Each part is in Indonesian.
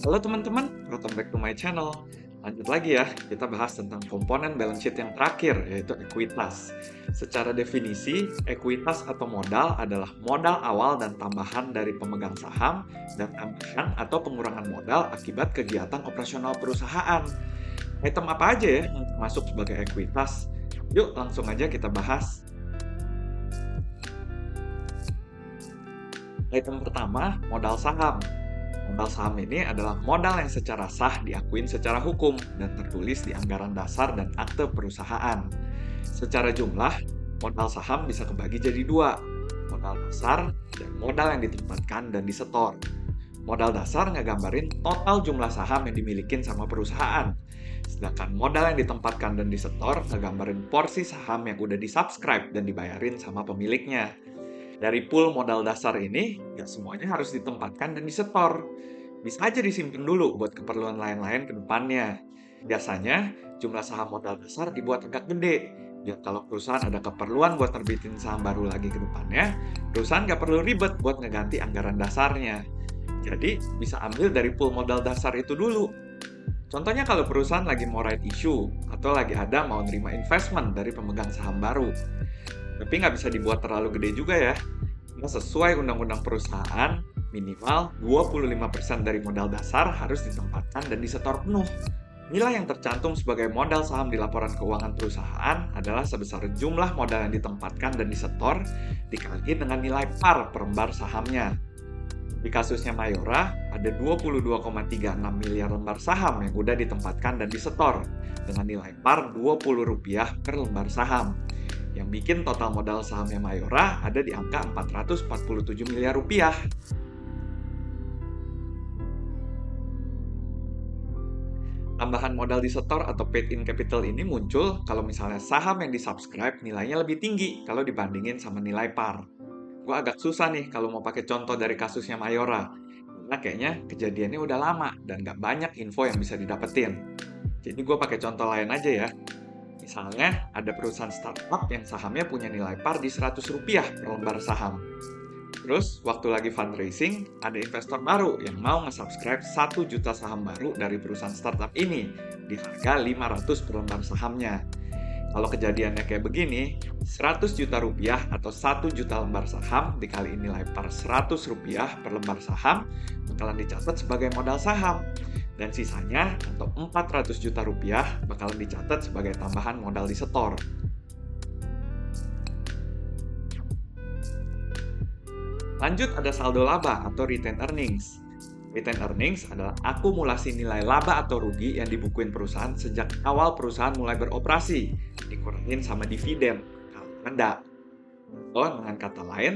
Halo teman-teman, welcome back to my channel. Lanjut lagi ya, kita bahas tentang komponen balance sheet yang terakhir, yaitu ekuitas. Secara definisi, ekuitas atau modal adalah modal awal dan tambahan dari pemegang saham, dan tambahan atau pengurangan modal akibat kegiatan operasional perusahaan. Item apa aja ya yang masuk sebagai ekuitas? Yuk langsung aja kita bahas. Item pertama, modal saham. Modal saham ini adalah modal yang secara sah diakuin secara hukum dan tertulis di anggaran dasar dan akte perusahaan. Secara jumlah, modal saham bisa kebagi jadi dua, modal dasar dan modal yang ditempatkan dan disetor. Modal dasar ngegambarin total jumlah saham yang dimilikin sama perusahaan. Sedangkan modal yang ditempatkan dan disetor ngegambarin porsi saham yang udah disubscribe dan dibayarin sama pemiliknya. Dari pool modal dasar ini, nggak semuanya harus ditempatkan dan disetor. Bisa aja disimpan dulu buat keperluan lain-lain ke depannya. Biasanya, jumlah saham modal dasar dibuat agak gede, biar kalau perusahaan ada keperluan buat terbitin saham baru lagi ke depannya, perusahaan nggak perlu ribet buat ngeganti anggaran dasarnya. Jadi, bisa ambil dari pool modal dasar itu dulu. Contohnya kalau perusahaan lagi mau right issue, atau lagi ada mau nerima investment dari pemegang saham baru. Tapi nggak bisa dibuat terlalu gede juga ya. Karena sesuai undang-undang perusahaan, minimal 25% dari modal dasar harus ditempatkan dan disetor penuh. Nilai yang tercantum sebagai modal saham di laporan keuangan perusahaan adalah sebesar jumlah modal yang ditempatkan dan disetor dikali dengan nilai par per lembar sahamnya. Di kasusnya Mayora, ada 22,36 miliar lembar saham yang udah ditempatkan dan disetor dengan nilai par Rp20 per lembar saham. Yang bikin total modal sahamnya Mayora ada di angka 447 miliar rupiah. Tambahan modal disetor atau paid-in capital ini muncul kalau misalnya saham yang disubscribe nilainya lebih tinggi kalau dibandingin sama nilai par. Gue agak susah nih kalau mau pakai contoh dari kasusnya Mayora, karena kayaknya kejadiannya udah lama dan nggak banyak info yang bisa didapetin. Jadi gue pakai contoh lain aja ya. Misalnya, ada perusahaan startup yang sahamnya punya nilai par di Rp100 per lembar saham. Terus, waktu lagi fundraising, ada investor baru yang mau nge-subscribe 1 juta saham baru dari perusahaan startup ini di harga 500 per lembar sahamnya. Kalau kejadiannya kayak begini, 100 juta rupiah atau 1 juta lembar saham dikali nilai par Rp100 per lembar saham bakalan dicatat sebagai modal saham. Dan sisanya atau 400 juta rupiah bakalan dicatat sebagai tambahan modal disetor. Lanjut ada saldo laba atau retained earnings. Retained earnings adalah akumulasi nilai laba atau rugi yang dibukuin perusahaan sejak awal perusahaan mulai beroperasi, dikurangin sama dividen kalau ada. Atau dengan kata lain,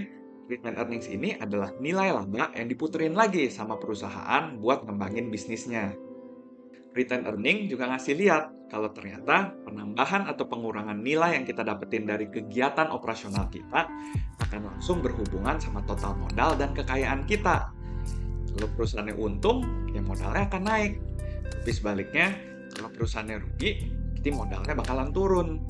retained earnings ini adalah nilai laba yang diputerin lagi sama perusahaan buat ngembangin bisnisnya. Retained earning juga ngasih lihat kalau ternyata penambahan atau pengurangan nilai yang kita dapetin dari kegiatan operasional kita akan langsung berhubungan sama total modal dan kekayaan kita. Kalau perusahaannya untung, ya modalnya akan naik. Tapi sebaliknya, kalau perusahaannya rugi, jadi modalnya bakalan turun.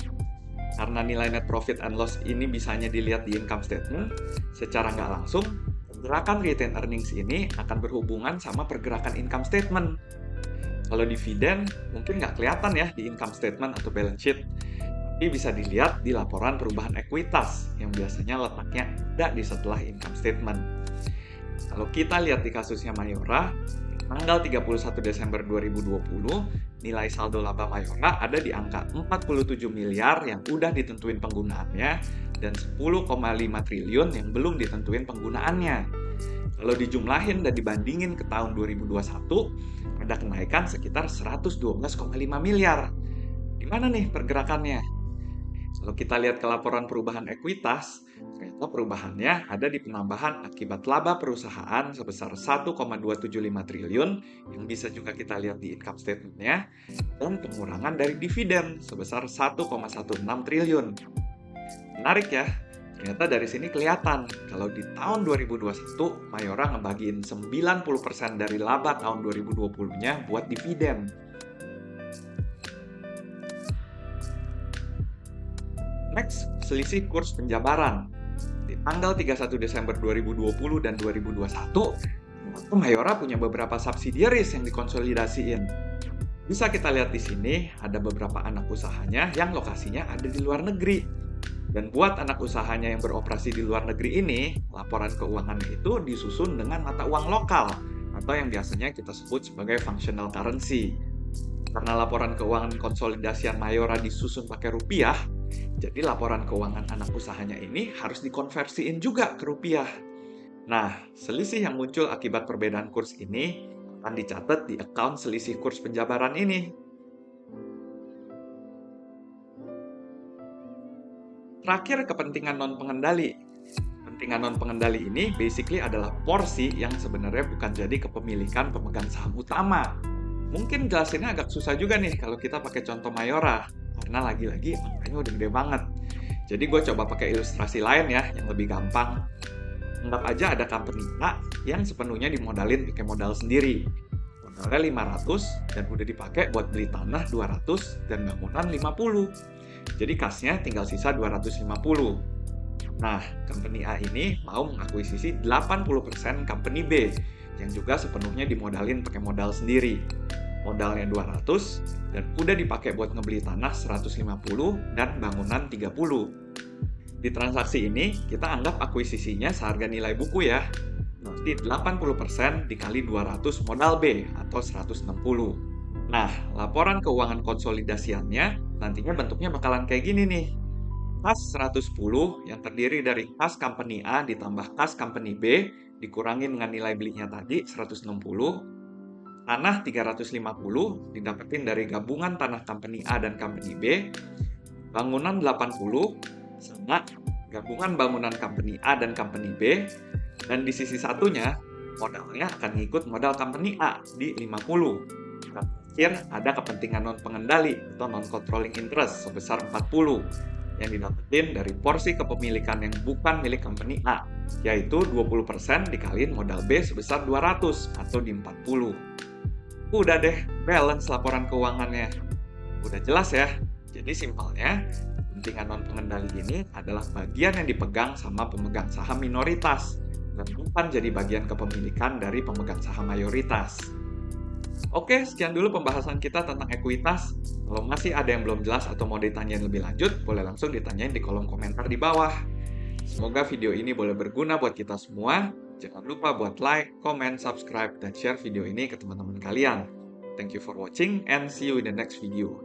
Karena nilai net profit and loss ini bisanya dilihat di income statement, secara nggak langsung, pergerakan retained earnings ini akan berhubungan sama pergerakan income statement. Kalau dividen, mungkin nggak kelihatan ya di income statement atau balance sheet, tapi bisa dilihat di laporan perubahan ekuitas yang biasanya letaknya ada di setelah income statement. Kalau kita lihat di kasusnya Mayora, tanggal 31 Desember 2020, nilai saldo laba Mayora ada di angka 47 miliar yang udah ditentuin penggunaannya dan 10,5 triliun yang belum ditentuin penggunaannya. Kalau dijumlahin dan dibandingin ke tahun 2021, ada kenaikan sekitar 112,5 miliar. Di mana nih pergerakannya? Kalau kita lihat ke laporan perubahan ekuitas, ternyata perubahannya ada di penambahan akibat laba perusahaan sebesar 1,275 triliun yang bisa juga kita lihat di income statement-nya, dan pengurangan dari dividen sebesar 1,16 triliun. Menarik ya, ternyata dari sini kelihatan kalau di tahun 2021 Mayora ngebagiin 90% dari laba tahun 2020-nya buat dividen. Next, selisih kurs penjabaran. Di tanggal 31 Desember 2020 dan 2021, Mayora punya beberapa subsidiaries yang dikonsolidasiin. Bisa kita lihat di sini, ada beberapa anak usahanya yang lokasinya ada di luar negeri. Dan buat anak usahanya yang beroperasi di luar negeri ini, laporan keuangannya itu disusun dengan mata uang lokal, atau yang biasanya kita sebut sebagai functional currency. Karena laporan keuangan konsolidasian Mayora disusun pakai rupiah, jadi laporan keuangan anak usahanya ini harus dikonversiin juga ke rupiah. Nah, selisih yang muncul akibat perbedaan kurs ini akan dicatat di account selisih kurs penjabaran ini. Terakhir, kepentingan non-pengendali. Kepentingan non-pengendali ini basically adalah porsi yang sebenarnya bukan jadi kepemilikan pemegang saham utama. Mungkin jelasinnya agak susah juga nih kalau kita pakai contoh Mayora, karena lagi-lagi angkanya udah gede banget. Jadi gue coba pakai ilustrasi lain ya, yang lebih gampang. Anggap aja ada company A yang sepenuhnya dimodalin pakai modal sendiri. Modalnya 500 dan udah dipakai buat beli tanah 200 dan bangunan 50. Jadi kasnya tinggal sisa 250. Nah, company A ini mau mengakuisisi 80% company B yang juga sepenuhnya dimodalin pakai modal sendiri. Modalnya 200 dan udah dipakai buat ngebeli tanah 150 dan bangunan 30. Di transaksi ini, kita anggap akuisisinya seharga nilai buku ya. Berarti 80% dikali 200 modal B atau 160. Nah, laporan keuangan konsolidasiannya nantinya bentuknya bakalan kayak gini nih. Kas 110 yang terdiri dari kas company A ditambah kas company B dikurangin dengan nilai belinya tadi 160. Tanah 350 didapetin dari gabungan tanah company A dan company B. Bangunan 80 sama gabungan bangunan company A dan company B, dan di sisi satunya modalnya akan ngikut modal company A di 50. Terakhir ada kepentingan non-pengendali atau non-controlling interest sebesar 40 yang didapetin dari porsi kepemilikan yang bukan milik company A, yaitu 20% dikaliin modal B sebesar 200 atau di 40. Udah deh, balance laporan keuangannya. Udah jelas ya? Jadi simpelnya, kepentingan non-pengendali ini adalah bagian yang dipegang sama pemegang saham minoritas dan bukan jadi bagian kepemilikan dari pemegang saham mayoritas. Oke, sekian dulu pembahasan kita tentang ekuitas. Kalau masih ada yang belum jelas atau mau ditanyain lebih lanjut, boleh langsung ditanyain di kolom komentar di bawah. Semoga video ini boleh berguna buat kita semua. Jangan lupa buat like, comment, subscribe, dan share video ini ke teman-teman kalian. Thank you for watching and see you in the next video.